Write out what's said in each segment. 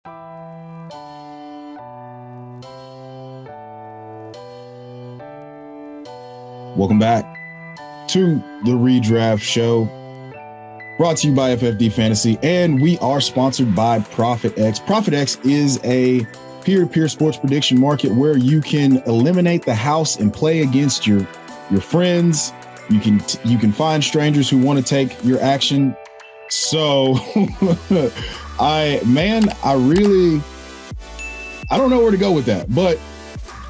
Welcome back to the Redraft Show, brought to you by FFD Fantasy, and we are sponsored by ProfitX. ProfitX is a peer-to-peer sports prediction market where you can eliminate the house and play against your friends. You can find strangers who want to take your action. So I don't know where to go with that, but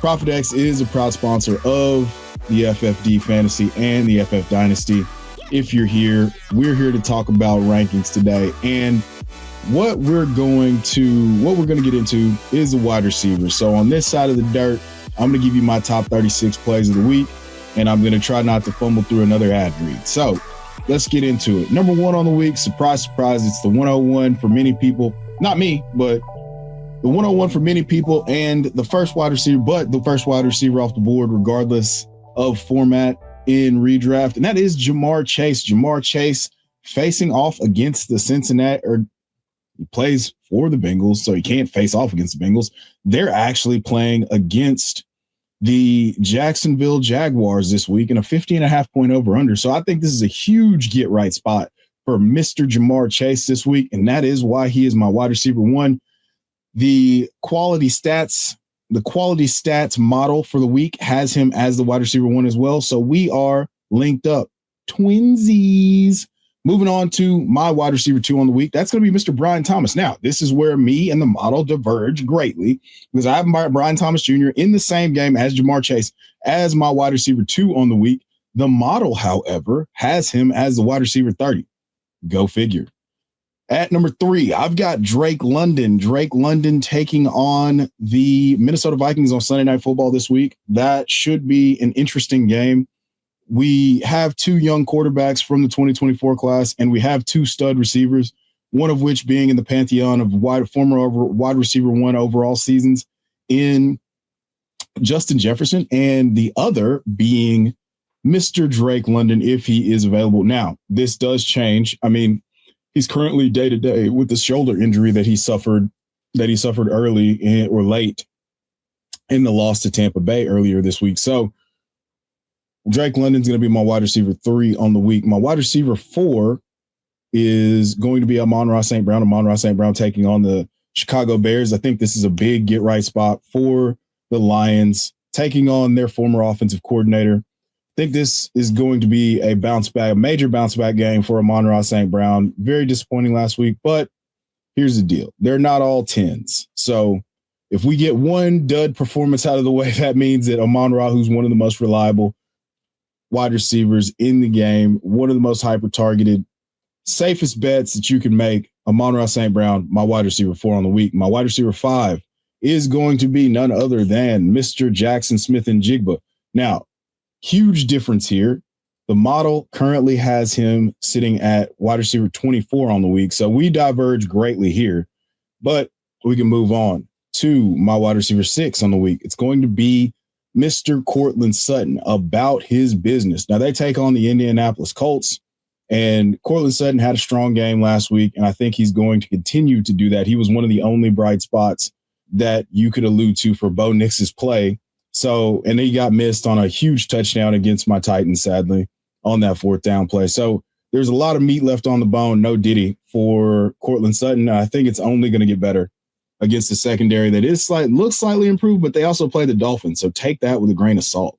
ProfitX is a proud sponsor of the FFD Fantasy and the FF Dynasty. If you're here, we're here to talk about rankings today. And what we're going to get into is the wide receivers. So on this side of the dirt, I'm going to give you my top 36 plays of the week, and I'm going to try not to fumble through another ad read. So let's get into it. Number one on the week, surprise, surprise, it's the 101 for many people. Not me, but the 101 for many people and the first wide receiver off the board, regardless of format in redraft, and that is Ja'Marr Chase. Ja'Marr Chase facing off against the he plays for the Bengals, so he can't face off against the Bengals. They're actually playing against the Jacksonville Jaguars this week in a 50.5 point over-under. So I think this is a huge get-right spot for Mr. Ja'Marr Chase this week, and that is why he is my wide receiver one. The quality stats model for the week has him as the wide receiver one as well. So we are linked up. Twinsies. Moving on to my wide receiver two on the week. That's going to be Mr. Brian Thomas. Now, this is where me and the model diverge greatly because I have Brian Thomas Jr. in the same game as Ja'Marr Chase as my wide receiver two on the week. The model, however, has him as the wide receiver 30. Go figure. At number three, I've got Drake London. Drake London taking on the Minnesota Vikings on Sunday Night Football this week. That should be an interesting game. We have two young quarterbacks from the 2024 class, and we have two stud receivers, one of which being in the pantheon of former wide receiver one overall seasons in Justin Jefferson, and the other being Mr. Drake London if he is available. Now, this does change. I mean, he's currently day-to-day with the shoulder injury that he suffered early or late in the loss to Tampa Bay earlier this week. So Drake London's going to be my wide receiver 3 on the week. My wide receiver 4 is going to be Amon-Ra St. Brown. Amon-Ra St. Brown taking on the Chicago Bears. I think this is a big get-right spot for the Lions, taking on their former offensive coordinator. I think this is going to be a major bounce back game for Amon-Ra St. Brown. Very disappointing last week, but here's the deal. They're not all 10s. So if we get one dud performance out of the way, that means that Amon-Ra, who's one of the most reliable wide receivers in the game, one of the most hyper-targeted, safest bets that you can make, Amon-Ra St. Brown, my wide receiver 4 on the week. My wide receiver 5 is going to be none other than Mr. Jackson Smith-Njigba. Now, huge difference here. The model currently has him sitting at wide receiver 24 on the week. So we diverge greatly here, but we can move on to my wide receiver 6 on the week. It's going to be Mr. Courtland Sutton, about his business. Now they take on the Indianapolis Colts, and Courtland Sutton had a strong game last week, and I think he's going to continue to do that. He was one of the only bright spots that you could allude to for Bo Nix's play. So, and he got missed on a huge touchdown against my Titans, sadly, on that 4th down play. So there's a lot of meat left on the bone, no diddy for Courtland Sutton. I think it's only going to get better against the secondary that looks slightly improved, but they also play the Dolphins. So take that with a grain of salt.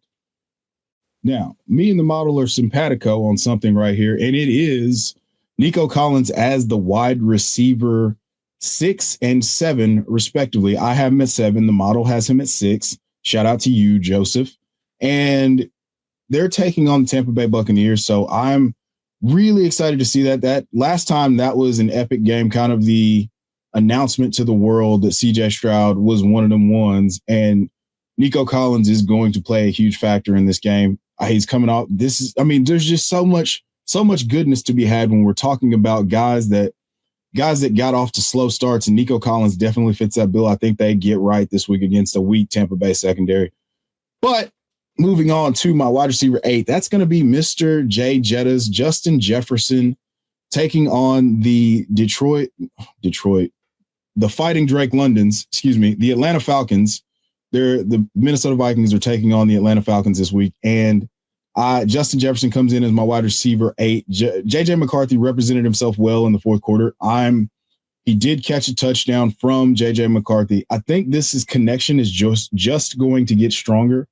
Now, me and the model are simpatico on something right here, and it is Nico Collins as the wide receiver 6 and 7, respectively. I have him at 7. The model has him at 6. Shout out to you, Joseph. And they're taking on the Tampa Bay Buccaneers. So I'm really excited to see that. That last time that was an epic game, kind of the announcement to the world that CJ Stroud was one of them ones. And Nico Collins is going to play a huge factor in this game. He's coming off. There's just so much goodness to be had when we're talking about guys that got off to slow starts, and Nico Collins definitely fits that bill. I think they get right this week against a weak Tampa Bay secondary. But moving on to my wide receiver 8, that's going to be Mr. Jay Jettas, Justin Jefferson, taking on the Detroit the Fighting Drake Londons, the Atlanta Falcons, the Minnesota Vikings are taking on the Atlanta Falcons this week. And Justin Jefferson comes in as my wide receiver 8. JJ McCarthy represented himself well in the fourth quarter. He did catch a touchdown from JJ McCarthy. I think this connection is just going to get stronger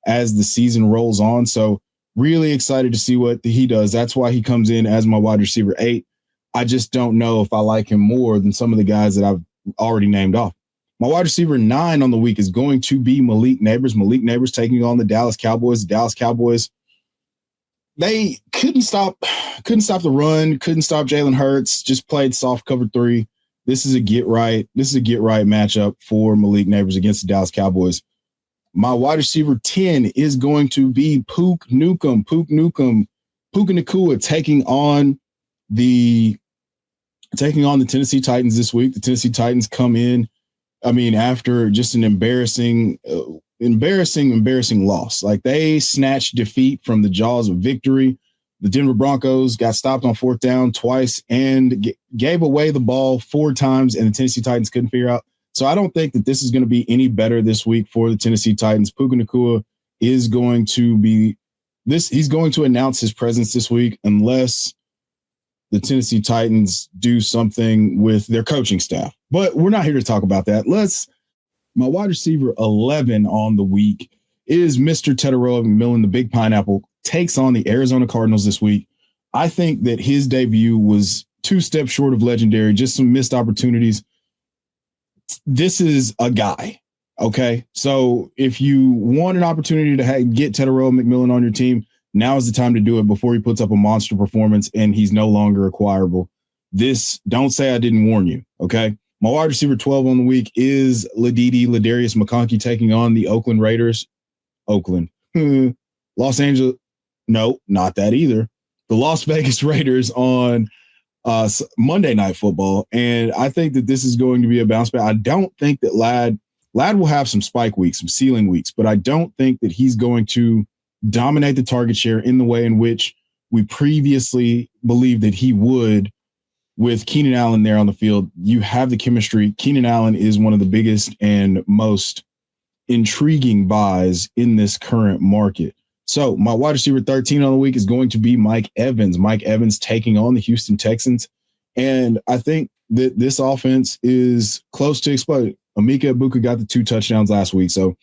as the season rolls on. So really excited to see what he does. That's why he comes in as my wide receiver 8. I just don't know if I like him more than some of the guys that I've already named off. My wide receiver 9 on the week is going to be Malik Neighbors. Malik Neighbors taking on the Dallas Cowboys. The Dallas Cowboys, they couldn't stop the run, couldn't stop Jalen Hurts, just played soft cover 3. This is a get right matchup for Malik Neighbors against the Dallas Cowboys. My wide receiver 10 is going to be Puka Nacua taking on the Tennessee Titans this week. The Tennessee Titans come in, after just an embarrassing loss. Like, they snatched defeat from the jaws of victory. The Denver Broncos got stopped on 4th down twice and gave away the ball 4 times, and the Tennessee Titans couldn't figure out. So I don't think that this is going to be any better this week for the Tennessee Titans. Puka Nacua is going to be this. He's going to announce his presence this week unless the Tennessee Titans do something with their coaching staff. But we're not here to talk about that. My wide receiver 11 on the week is Mr. Teteroa McMillan, the Big Pineapple, takes on the Arizona Cardinals this week. I think that his debut was 2 steps short of legendary, just some missed opportunities. This is a guy, okay? So if you want an opportunity to get Teteroa McMillan on your team, now is the time to do it before he puts up a monster performance and he's no longer acquirable. Don't say I didn't warn you, okay? My wide receiver 12 on the week is Ladarius McConkey taking on the Oakland Raiders. Oakland. Los Angeles. No, not that either. The Las Vegas Raiders on Monday Night Football. And I think that this is going to be a bounce back. I don't think that Ladd will have some spike weeks, some ceiling weeks, but I don't think that he's going to dominate the target share in the way in which we previously believed that he would with Keenan Allen there on the field. You have the chemistry. Keenan Allen is one of the biggest and most intriguing buys in this current market. So my wide receiver 13 on the week is going to be Mike Evans. Mike Evans taking on the Houston Texans. And I think that this offense is close to exploding. Emeka Egbuka got the 2 touchdowns last week. So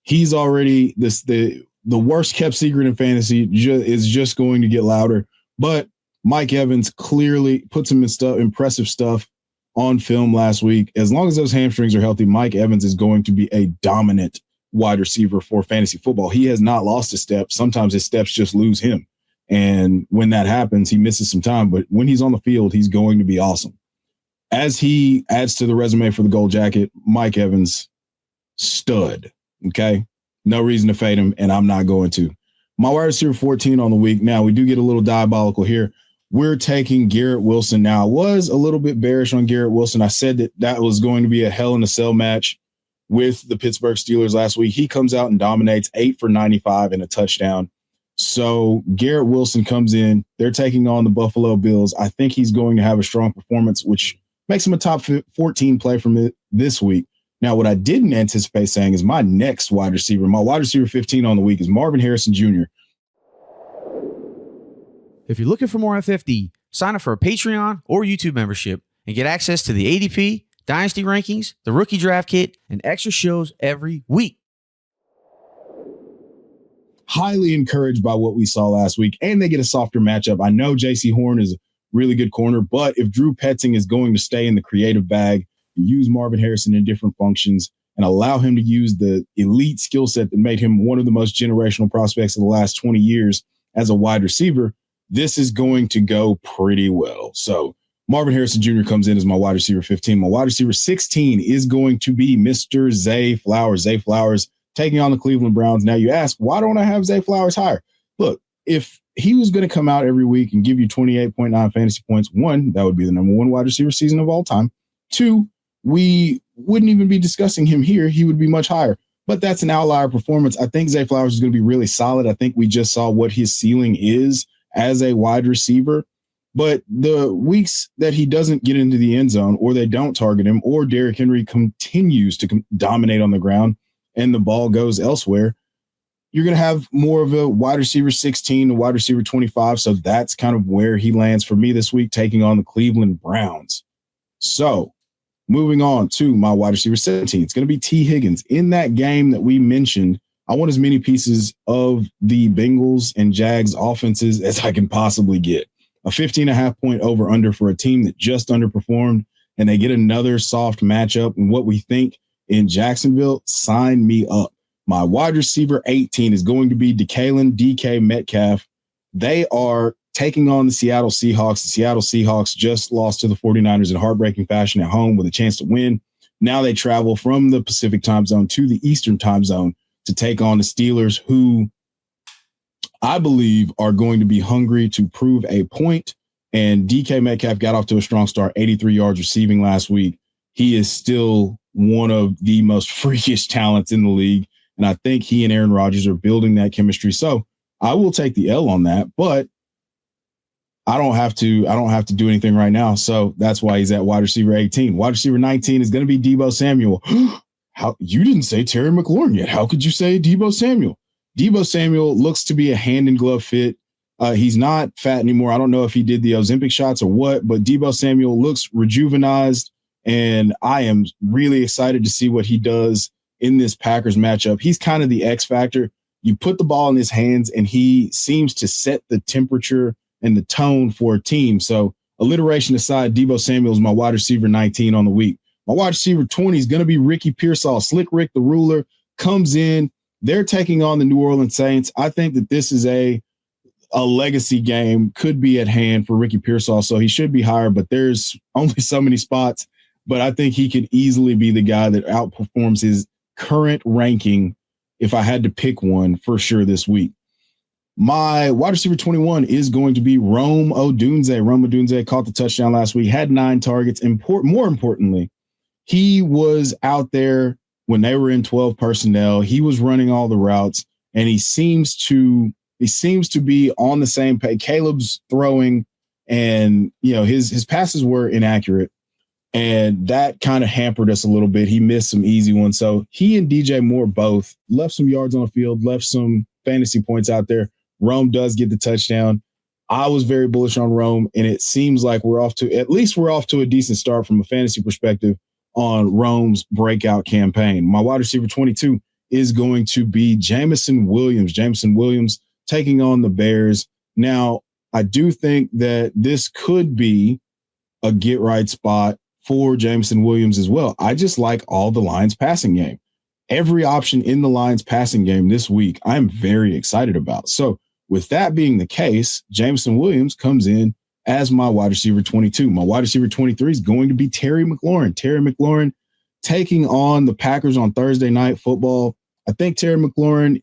he's already the worst kept secret in fantasy is just going to get louder. But Mike Evans clearly put some impressive stuff on film last week. As long as those hamstrings are healthy, Mike Evans is going to be a dominant wide receiver for fantasy football. He has not lost a step. Sometimes his steps just lose him. And when that happens, he misses some time. But when he's on the field, he's going to be awesome. As he adds to the resume for the Gold Jacket, Mike Evans, stud. Okay? No reason to fade him, and I'm not going to. My wide receiver 14 on the week. Now, we do get a little diabolical here. We're taking Garrett Wilson. Now, I was a little bit bearish on Garrett Wilson. I said that was going to be a hell in a cell match with the Pittsburgh Steelers last week. He comes out and dominates 8 for 95 and a touchdown. So Garrett Wilson comes in. They're taking on the Buffalo Bills. I think he's going to have a strong performance, which makes him a top 14 play from this week. Now, what I didn't anticipate saying is my next wide receiver, my wide receiver 15 on the week is Marvin Harrison Jr. If you're looking for more FFD, sign up for a Patreon or YouTube membership and get access to the ADP, Dynasty Rankings, the Rookie Draft Kit, and extra shows every week. Highly encouraged by what we saw last week, and they get a softer matchup. I know J.C. Horn is a really good corner, but if Drew Petzing is going to stay in the creative bag, use Marvin Harrison in different functions, and allow him to use the elite skill set that made him one of the most generational prospects of the last 20 years as a wide receiver, this is going to go pretty well. So Marvin Harrison Jr. comes in as my wide receiver 15. My wide receiver 16 is going to be Mr. Zay Flowers. Zay Flowers taking on the Cleveland Browns. Now you ask, why don't I have Zay Flowers higher? Look, if he was going to come out every week and give you 28.9 fantasy points, 1, that would be the number 1 wide receiver season of all time. 2, we wouldn't even be discussing him here. He would be much higher. But that's an outlier performance. I think Zay Flowers is going to be really solid. I think we just saw what his ceiling is as a wide receiver. But the weeks that he doesn't get into the end zone or they don't target him or Derrick Henry continues to dominate on the ground and the ball goes elsewhere, you're going to have more of a wide receiver 16 to wide receiver 25. So that's kind of where he lands for me this week, taking on the Cleveland Browns. So moving on to my wide receiver 17, it's going to be T. Higgins. In that game that we mentioned, I want as many pieces of the Bengals and Jags offenses as I can possibly get. A 15.5 point over under for a team that just underperformed, and they get another soft matchup. And what we think in Jacksonville, sign me up. My wide receiver 18 is going to be DK Metcalf. They are taking on the Seattle Seahawks. The Seattle Seahawks just lost to the 49ers in heartbreaking fashion at home with a chance to win. Now they travel from the Pacific time zone to the Eastern time zone to take on the Steelers, who I believe are going to be hungry to prove a point. And DK Metcalf got off to a strong start, 83 yards receiving last week. He is still one of the most freakish talents in the league. And I think he and Aaron Rodgers are building that chemistry. So I will take the L on that, but I don't have to do anything right now. So that's why he's at wide receiver 18. Wide receiver 19 is going to be Deebo Samuel. How you didn't say Terry McLaurin yet? How could you say Deebo Samuel? Deebo Samuel looks to be a hand in glove fit. He's not fat anymore. I don't know if he did the Ozempic shots or what, but Deebo Samuel looks rejuvenized, and I am really excited to see what he does in this Packers matchup. He's kind of the X factor. You put the ball in his hands, and he seems to set the temperature and the tone for a team. So alliteration aside, Deebo Samuel is my wide receiver 19 on the week. My wide receiver 20 is going to be Ricky Pearsall. Slick Rick, the ruler, comes in. They're taking on the New Orleans Saints. I think that this is a legacy game, could be at hand for Ricky Pearsall, so he should be higher, but there's only so many spots. But I think he could easily be the guy that outperforms his current ranking if I had to pick one for sure this week. My wide receiver 21 is going to be Rome Odunze. Rome Odunze caught the touchdown last week, had 9 targets. More importantly, he was out there when they were in 12 personnel. He was running all the routes, and he seems to be on the same page. Caleb's throwing, and his passes were inaccurate, and that kind of hampered us a little bit. He missed some easy ones. So he and DJ Moore both left some yards on the field, left some fantasy points out there. Rome does get the touchdown. I was very bullish on Rome, and it seems like we're off to a decent start from a fantasy perspective on Rome's breakout campaign. My wide receiver 22 is going to be Jameson Williams. Jameson Williams taking on the Bears. Now, I do think that this could be a get right spot for Jameson Williams as well. I just like all the Lions passing game. Every option in the Lions passing game this week, I'm very excited about. So with that being the case, Jameson Williams comes in as my wide receiver 22. My wide receiver 23 is going to be Terry McLaurin. Terry McLaurin taking on the Packers on Thursday Night Football. I think Terry McLaurin,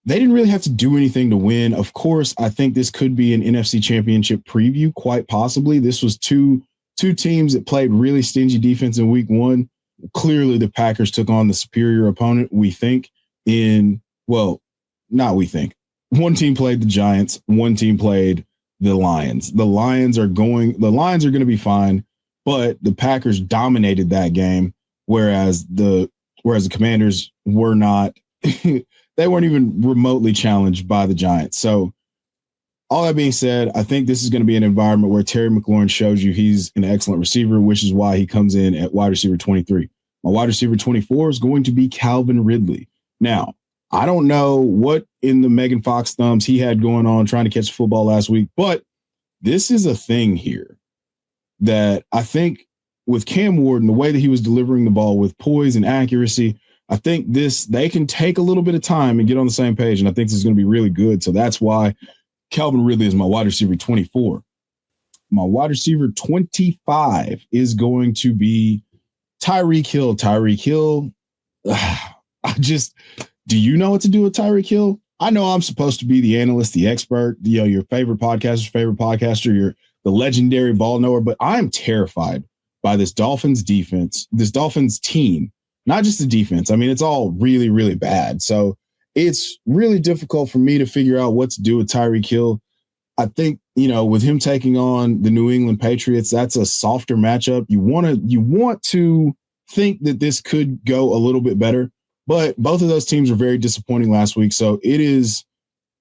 they didn't really have to do anything to win. Of course, I think this could be an NFC Championship preview, quite possibly. This was two teams that played really stingy defense in week 1. Clearly, the Packers took on the superior opponent, we think, not we think. One team played the Giants, one team played the Lions. The Lions are going to be fine, but the Packers dominated that game, whereas the Commanders were not. They weren't even remotely challenged by the Giants. So all that being said, I think this is going to be an environment where Terry McLaurin shows you he's an excellent receiver, which is why he comes in at wide receiver 23. My wide receiver 24 is going to be Calvin Ridley. Now, I don't know what in the Megan Fox thumbs he had going on trying to catch the football last week, but this is a thing here that I think with Cam Ward and the way that he was delivering the ball with poise and accuracy, I think they can take a little bit of time and get on the same page, and I think this is going to be really good. So that's why Calvin Ridley is my wide receiver 24. My wide receiver 25 is going to be Tyreek Hill. Tyreek Hill, do you know what to do with Tyreek Hill? I know I'm supposed to be the analyst, the expert, your favorite podcaster, you're the legendary ball knower, but I'm terrified by this Dolphins defense, this Dolphins team, not just the defense. I mean, it's all really, really bad. So it's really difficult for me to figure out what to do with Tyreek Hill. I think with him taking on the New England Patriots, that's a softer matchup. You want to think that this could go a little bit better, but both of those teams were very disappointing last week. So it's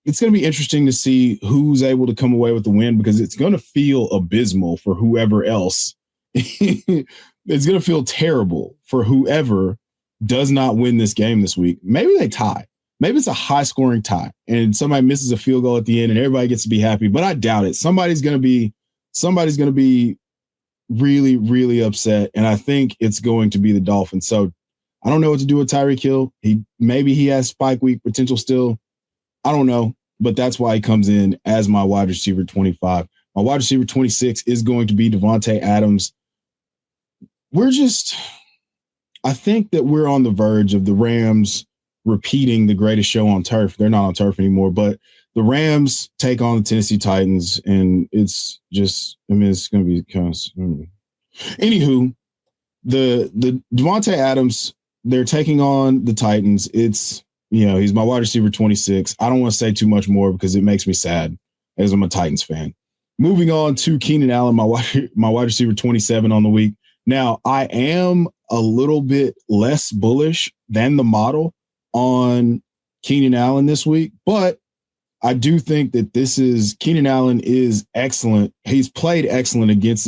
going to be interesting to see who's able to come away with the win, because it's going to feel abysmal for whoever else. It's going to feel terrible for whoever does not win this game this week. Maybe they tie. Maybe it's a high scoring tie and somebody misses a field goal at the end and everybody gets to be happy, but I doubt it. Somebody's going to be really, really upset. And I think it's going to be the Dolphins. So I don't know what to do with Tyreek Hill. Maybe he has spike week potential still. I don't know, but that's why he comes in as my wide receiver 25. My wide receiver 26 is going to be Devontae Adams. I think that we're on the verge of the Rams repeating the greatest show on turf. They're not on turf anymore, but the Rams take on the Tennessee Titans, and it's going to be kind of. Anywho, the Devontae Adams, they're taking on the Titans. It's, he's my wide receiver 26. I don't want to say too much more because it makes me sad as I'm a Titans fan. Moving on to Keenan Allen, my wide receiver 27 on the week. Now, I am a little bit less bullish than the model on Keenan Allen this week, but I do think that Keenan Allen is excellent. He's played excellent against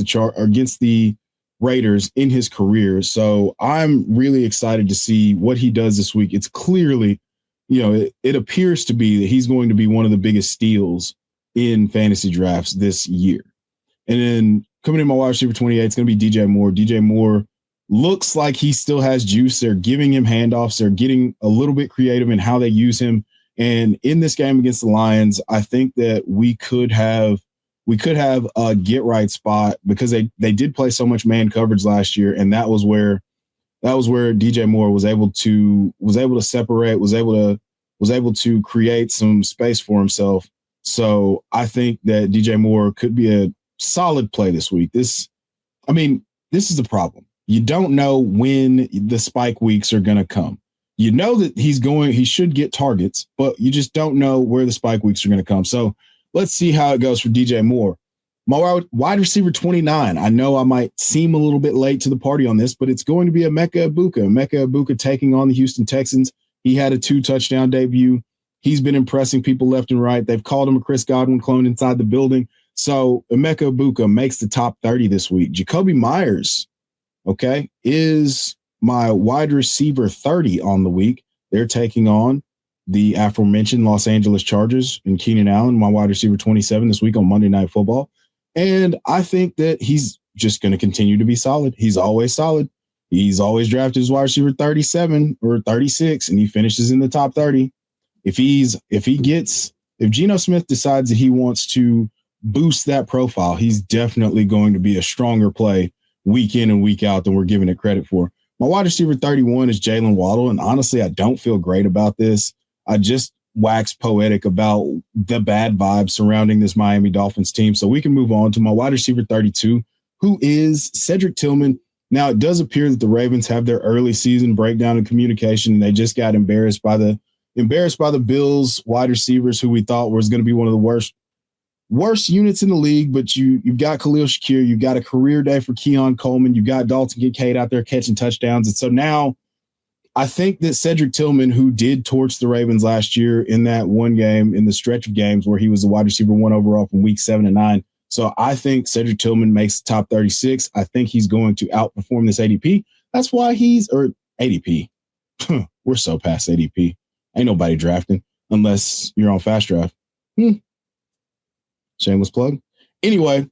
the Raiders in his career. So I'm really excited to see what he does this week. It's clearly, it appears to be that he's going to be one of the biggest steals in fantasy drafts this year. And then coming in my wide receiver 28, it's going to be DJ Moore. DJ Moore looks like he still has juice. They're giving him handoffs. They're getting a little bit creative in how they use him. And in this game against the Lions, I think that we could have a get right spot, because they did play so much man coverage last year, and that was where DJ Moore was able to separate, was able to create some space for himself. So I think that DJ Moore could be a solid play this week. This is the problem. You don't know when the spike weeks are going to come. You know that he should get targets, but you just don't know where the spike weeks are going to come. So let's see how it goes for DJ Moore. My wide receiver 29. I know I might seem a little bit late to the party on this, but it's going to be Emeka Egbuka. Emeka Egbuka taking on the Houston Texans. He had a 2-touchdown debut. He's been impressing people left and right. They've called him a Chris Godwin clone inside the building. So Emeka Egbuka makes the top 30 this week. Jacoby Myers, is my wide receiver 30 on the week. They're taking on the aforementioned Los Angeles Chargers, and Keenan Allen, my wide receiver 27 this week on Monday Night Football. And I think that he's just going to continue to be solid. He's always solid. He's always drafted as wide receiver 37 or 36, and he finishes in the top 30. If Geno Smith decides that he wants to boost that profile, he's definitely going to be a stronger play week in and week out than we're giving it credit for. My wide receiver 31 is Jalen Waddle, and honestly, I don't feel great about this. I just wax poetic about the bad vibes surrounding this Miami Dolphins team. So we can move on to my wide receiver 32, who is Cedric Tillman. Now, it does appear that the Ravens have their early season breakdown in communication. They just got embarrassed by the Bills wide receivers, who we thought was going to be one of the worst units in the league. But you've got Khalil Shakir, you've got a career day for Keon Coleman, you've got Dalton Kincaid out there catching touchdowns. And so now I think that Cedric Tillman, who did torch the Ravens last year in that one game, in the stretch of games where he was the wide receiver 1 overall from week 7 and 9. So I think Cedric Tillman makes the top 36. I think he's going to outperform this ADP. That's why ADP. We're so past ADP. Ain't nobody drafting unless you're on Fast Draft. Shameless plug. Anyway,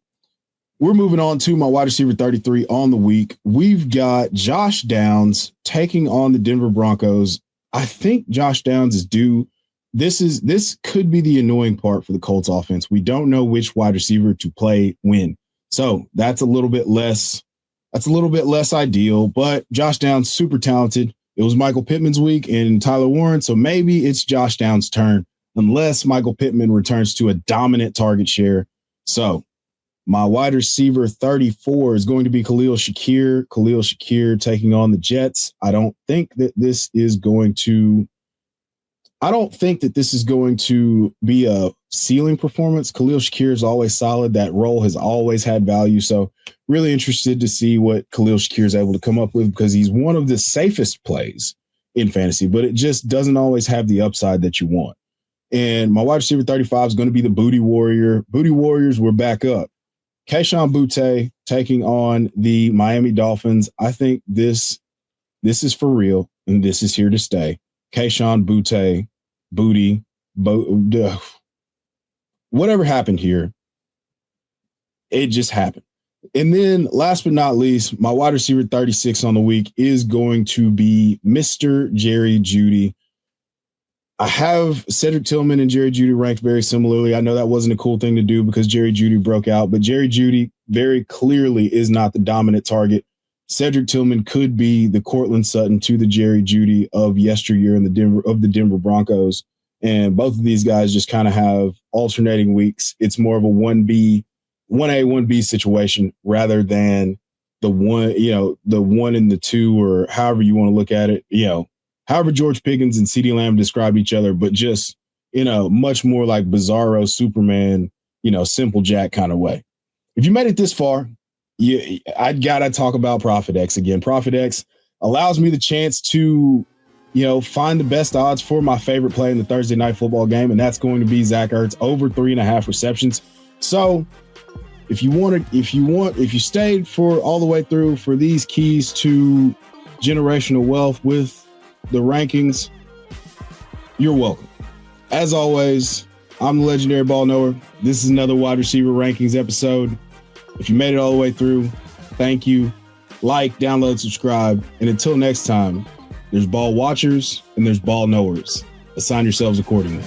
we're moving on to my wide receiver 33 on the week. We've got Josh Downs taking on the Denver Broncos. I think Josh Downs is due. This could be the annoying part for the Colts offense. We don't know which wide receiver to play when. So that's a little bit less ideal, but Josh Downs, super talented. It was Michael Pittman's week and Tyler Warren, so maybe it's Josh Downs' turn, unless Michael Pittman returns to a dominant target share. So my wide receiver 34 is going to be Khalil Shakir. Khalil Shakir taking on the Jets. I don't think that this is going to I don't think that this is going to be a ceiling performance. Khalil Shakir is always solid. That role has always had value. So really interested to see what Khalil Shakir is able to come up with, because he's one of the safest plays in fantasy, but it just doesn't always have the upside that you want. And my wide receiver 35 is going to be the Booty Warrior. Booty Warriors were back up. Kayshon Boutte taking on the Miami Dolphins. I think this is for real, and this is here to stay. Kayshon Boutte, whatever happened here, it just happened. And then last but not least, my wide receiver 36 on the week is going to be Mr. Jerry Jeudy. I have Cedric Tillman and Jerry Jeudy ranked very similarly. I know that wasn't a cool thing to do because Jerry Jeudy broke out, but Jerry Jeudy very clearly is not the dominant target. Cedric Tillman could be the Cortland Sutton to the Jerry Jeudy of yesteryear in the Denver Broncos. And both of these guys just kind of have alternating weeks. It's more of a 1A, 1B situation rather than the one and the two, or however you want to look at it, however George Pickens and CeeDee Lamb describe each other, but just, much more like Bizarro Superman, Simple Jack kind of way. If you made it this far, I got to talk about ProfitX again. ProfitX allows me the chance to, find the best odds for my favorite play in the Thursday night football game, and that's going to be Zach Ertz over 3.5 receptions. So if you stayed for all the way through for these keys to generational wealth with the rankings, you're welcome. As always, I'm the legendary ball knower. This is another wide receiver rankings episode. If you made it all the way through, thank you. Like, download, subscribe. And until next time, there's ball watchers and there's ball knowers. Assign yourselves accordingly.